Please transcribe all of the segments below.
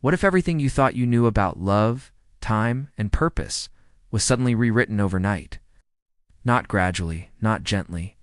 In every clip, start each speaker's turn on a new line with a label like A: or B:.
A: What if everything you thought you knew about love, time, and purpose was suddenly rewritten overnight? Not gradually, not gently,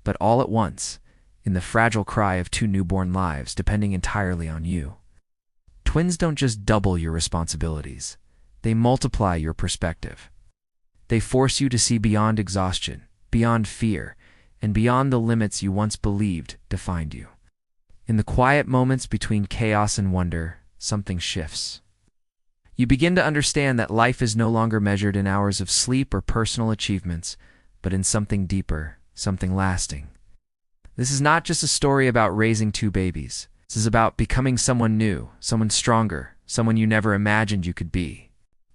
A: but all at once, in the fragile cry of two newborn lives depending entirely on you. Twins don't just double your responsibilities, they multiply your perspective. They force you to see beyond exhaustion, beyond fear, and beyond the limits you once believed defined you. In the quiet moments between chaos and wonder, something shifts. You begin to understand that life is no longer measured in hours of sleep or personal achievements, but in something deeper, something lasting. This is not just a story about raising two babies. This is about becoming someone new, someone stronger, someone you never imagined you could be.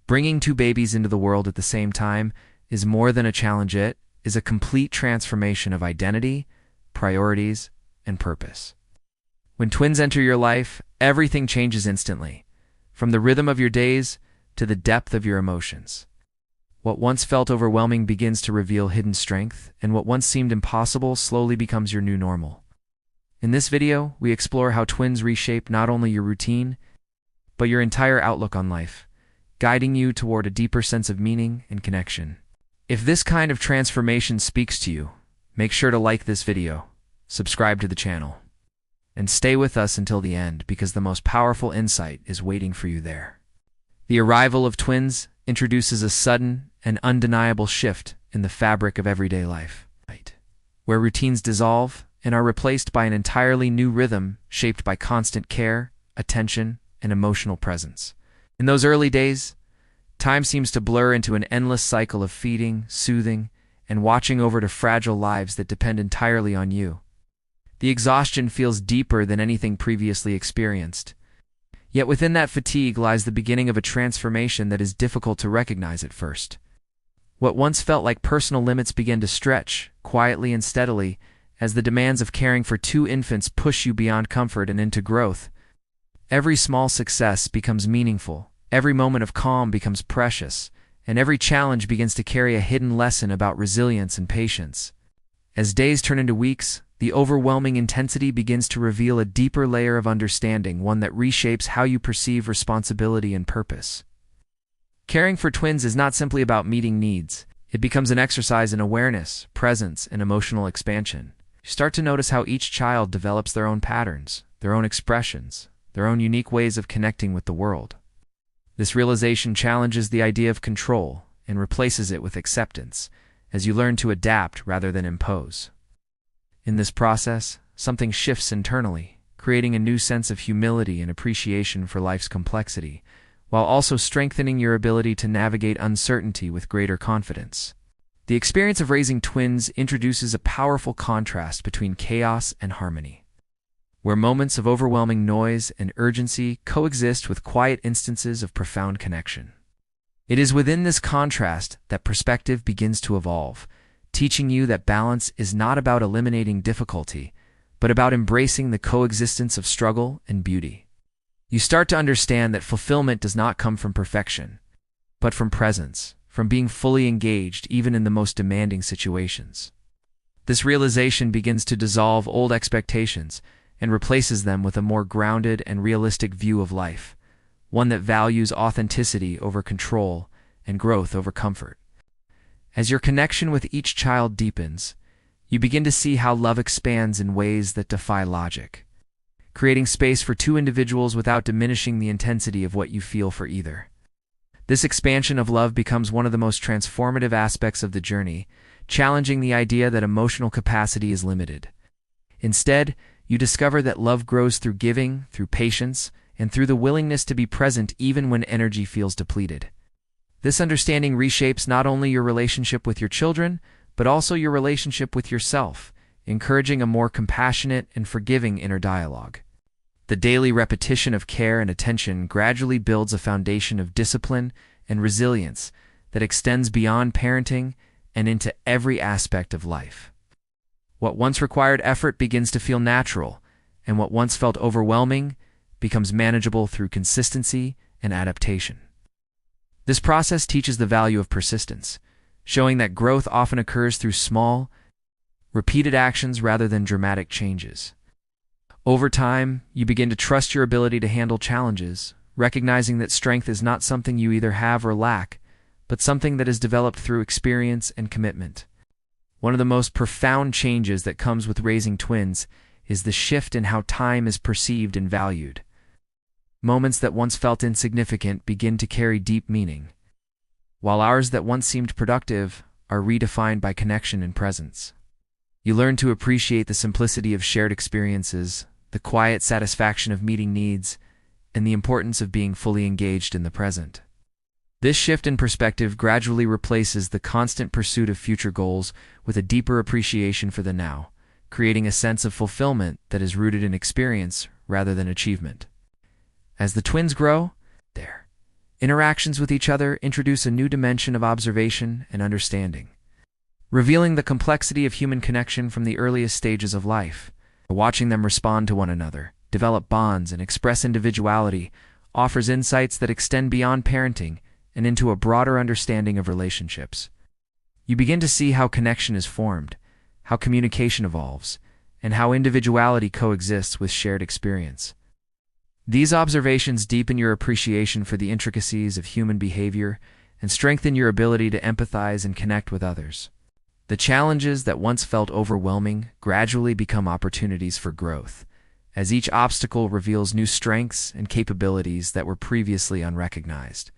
A: Bringing two babies into the world at the same time is more than a challenge. It is a complete transformation of identity, priorities, and purpose. When twins enter your life, everything changes instantly, from the rhythm of your days to the depth of your emotions. What once felt overwhelming begins to reveal hidden strength, and what once seemed impossible slowly becomes your new normal. In this video, we explore how twins reshape not only your routine, but your entire outlook on life, guiding you toward a deeper sense of meaning and connection. If this kind of transformation speaks to you, make sure to like this video, subscribe to the channel, and stay with us until the end because the most powerful insight is waiting for you there. The arrival of twins introduces a sudden and undeniable shift in the fabric of everyday life, where routines dissolve and are replaced by an entirely new rhythm shaped by constant care, attention, and emotional presence. In those early days, time seems to blur into an endless cycle of feeding, soothing, and watching over to fragile lives that depend entirely on you. The exhaustion feels deeper than anything previously experienced. Yet within that fatigue lies the beginning of a transformation that is difficult to recognize at first. What once felt like personal limits begin to stretch, quietly and steadily, as the demands of caring for two infants push you beyond comfort and into growth. Every small success becomes meaningful, every moment of calm becomes precious, and every challenge begins to carry a hidden lesson about resilience and patience. As days turn into weeks, the overwhelming intensity begins to reveal a deeper layer of understanding, one that reshapes how you perceive responsibility and purpose. Caring for twins is not simply about meeting needs. It becomes an exercise in awareness, presence, and emotional expansion. You start to notice how each child develops their own patterns, their own expressions, their own unique ways of connecting with the world. This realization challenges the idea of control and replaces it with acceptance, as you learn to adapt rather than impose. In this process, something shifts internally, creating a new sense of humility and appreciation for life's complexity, while also strengthening your ability to navigate uncertainty with greater confidence. The experience of raising twins introduces a powerful contrast between chaos and harmony, where moments of overwhelming noise and urgency coexist with quiet instances of profound connection. It is within this contrast that perspective begins to evolve, teaching you that balance is not about eliminating difficulty, but about embracing the coexistence of struggle and beauty. You start to understand that fulfillment does not come from perfection, but from presence, from being fully engaged even in the most demanding situations. This realization begins to dissolve old expectations and replaces them with a more grounded and realistic view of life, one that values authenticity over control and growth over comfort. As your connection with each child deepens, you begin to see how love expands in ways that defy logic, creating space for two individuals without diminishing the intensity of what you feel for either. This expansion of love becomes one of the most transformative aspects of the journey, challenging the idea that emotional capacity is limited. Instead, you discover that love grows through giving, through patience, and through the willingness to be present even when energy feels depleted. This understanding reshapes not only your relationship with your children, but also your relationship with yourself, encouraging a more compassionate and forgiving inner dialogue. The daily repetition of care and attention gradually builds a foundation of discipline and resilience that extends beyond parenting and into every aspect of life. What once required effort begins to feel natural, and what once felt overwhelming becomes manageable through consistency and adaptation. This process teaches the value of persistence, showing that growth often occurs through small, repeated actions rather than dramatic changes. Over time, you begin to trust your ability to handle challenges, recognizing that strength is not something you either have or lack, but something that is developed through experience and commitment. One of the most profound changes that comes with raising twins is the shift in how time is perceived and valued. Moments that once felt insignificant begin to carry deep meaning, while hours that once seemed productive are redefined by connection and presence. You learn to appreciate the simplicity of shared experiences, the quiet satisfaction of meeting needs, and the importance of being fully engaged in the present. This shift in perspective gradually replaces the constant pursuit of future goals with a deeper appreciation for the now, creating a sense of fulfillment that is rooted in experience rather than achievement. As the twins grow, their interactions with each other introduce a new dimension of observation and understanding, revealing the complexity of human connection from the earliest stages of life. Watching them respond to one another, develop bonds, and express individuality offers insights that extend beyond parenting and into a broader understanding of relationships. You begin to see how connection is formed, how communication evolves, and how individuality coexists with shared experience. These observations deepen your appreciation for the intricacies of human behavior and strengthen your ability to empathize and connect with others. The challenges that once felt overwhelming gradually become opportunities for growth, as each obstacle reveals new strengths and capabilities that were previously unrecognized.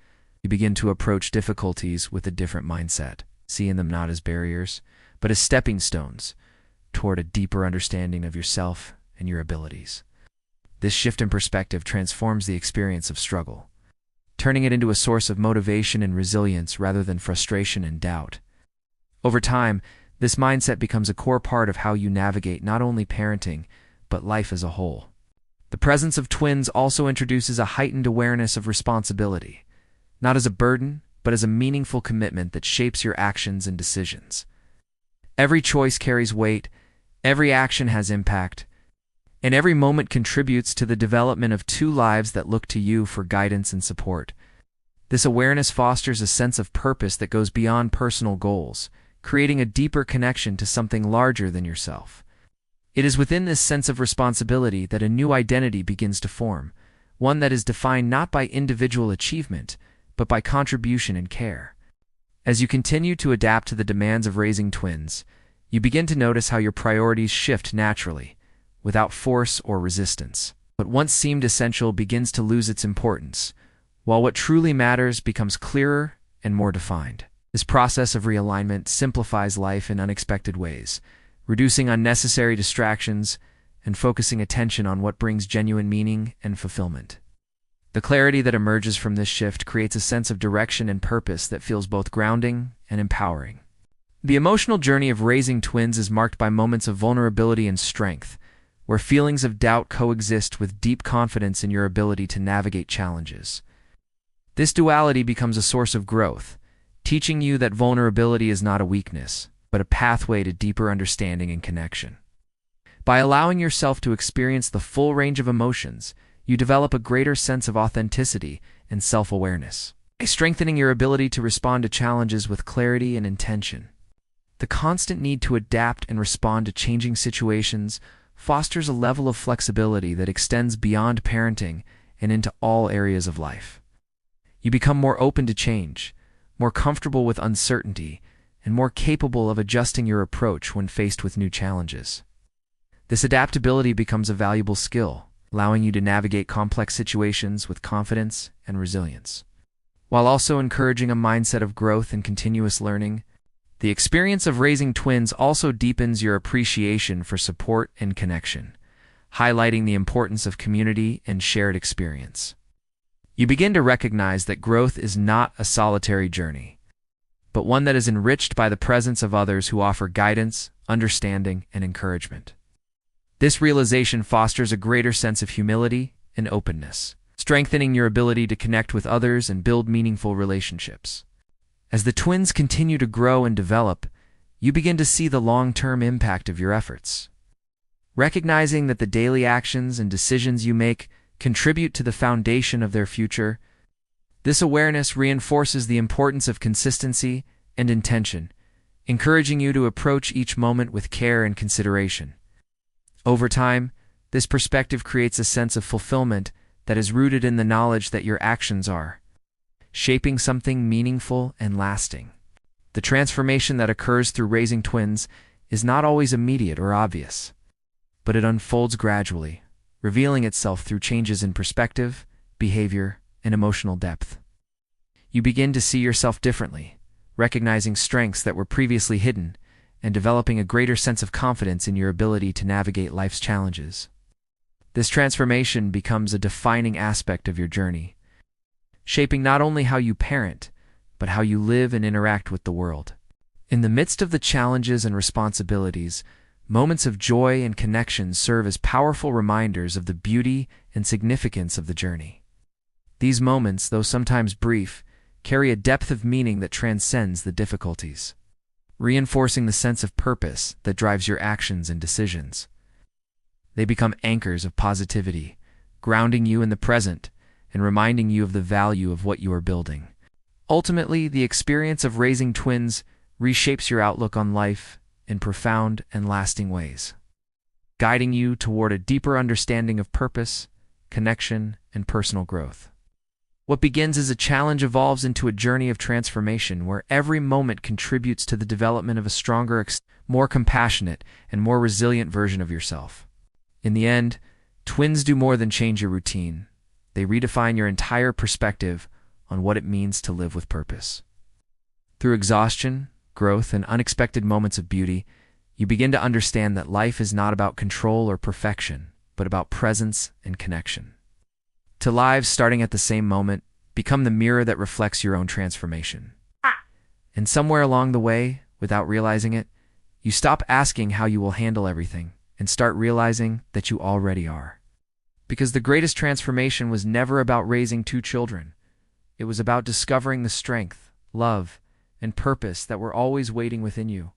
A: You begin to approach difficulties with a different mindset, seeing them not as barriers, but as stepping stones toward a deeper understanding of yourself and your abilities. This shift in perspective transforms the experience of struggle, turning it into a source of motivation and resilience rather than frustration and doubt. Over time, this mindset becomes a core part of how you navigate not only parenting, but life as a whole. The presence of twins also introduces a heightened awareness of responsibility, not as a burden, but as a meaningful commitment that shapes your actions and decisions. Every choice carries weight, every action has impact, and every moment contributes to the development of two lives that look to you for guidance and support. This awareness fosters a sense of purpose that goes beyond personal goals, creating a deeper connection to something larger than yourself. It is within this sense of responsibility that a new identity begins to form, one that is defined not by individual achievement, but by contribution and care. As you continue to adapt to the demands of raising twins, you begin to notice how your priorities shift naturally, without force or resistance. What once seemed essential begins to lose its importance, while what truly matters becomes clearer and more defined. This process of realignment simplifies life in unexpected ways, reducing unnecessary distractions and focusing attention on what brings genuine meaning and fulfillment. The clarity that emerges from this shift creates a sense of direction and purpose that feels both grounding and empowering. The emotional journey of raising twins is marked by moments of vulnerability and strength, where feelings of doubt coexist with deep confidence in your ability to navigate challenges. This duality becomes a source of growth, teaching you that vulnerability is not a weakness, but a pathway to deeper understanding and connection. By allowing yourself to experience the full range of emotions, you develop a greater sense of authenticity and self-awareness, strengthening your ability to respond to challenges with clarity and intention. The constant need to adapt and respond to changing situations fosters a level of flexibility that extends beyond parenting and into all areas of life. You become more open to change, more comfortable with uncertainty, and more capable of adjusting your approach when faced with new challenges. This adaptability becomes a valuable skill, allowing you to navigate complex situations with confidence and resilience. While also encouraging a mindset of growth and continuous learning, the experience of raising twins also deepens your appreciation for support and connection, highlighting the importance of community and shared experience. You begin to recognize that growth is not a solitary journey, but one that is enriched by the presence of others who offer guidance, understanding, and encouragement. This realization fosters a greater sense of humility and openness, strengthening your ability to connect with others and build meaningful relationships. As the twins continue to grow and develop, you begin to see the long-term impact of your efforts. Recognizing that the daily actions and decisions you make contribute to the foundation of their future, this awareness reinforces the importance of consistency and intention, encouraging you to approach each moment with care and consideration. Over time, this perspective creates a sense of fulfillment that is rooted in the knowledge that your actions are shaping something meaningful and lasting. The transformation that occurs through raising twins is not always immediate or obvious, but it unfolds gradually, revealing itself through changes in perspective, behavior, and emotional depth. You begin to see yourself differently, recognizing strengths that were previously hidden, and developing a greater sense of confidence in your ability to navigate life's challenges. This transformation becomes a defining aspect of your journey, shaping not only how you parent, but how you live and interact with the world. In the midst of the challenges and responsibilities, moments of joy and connection serve as powerful reminders of the beauty and significance of the journey. These moments, though sometimes brief, carry a depth of meaning that transcends the difficulties, reinforcing the sense of purpose that drives your actions and decisions. They become anchors of positivity, grounding you in the present and reminding you of the value of what you are building. Ultimately, the experience of raising twins reshapes your outlook on life in profound and lasting ways, guiding you toward a deeper understanding of purpose, connection, and personal growth. What begins as a challenge evolves into a journey of transformation where every moment contributes to the development of a stronger, more compassionate, and more resilient version of yourself. In the end, twins do more than change your routine. They redefine your entire perspective on what it means to live with purpose. Through exhaustion, growth, and unexpected moments of beauty, you begin to understand that life is not about control or perfection, but about presence and connection. To lives starting at the same moment, become the mirror that reflects your own transformation. And somewhere along the way, without realizing it, you stop asking how you will handle everything and start realizing that you already are. Because the greatest transformation was never about raising two children. It was about discovering the strength, love, and purpose that were always waiting within you.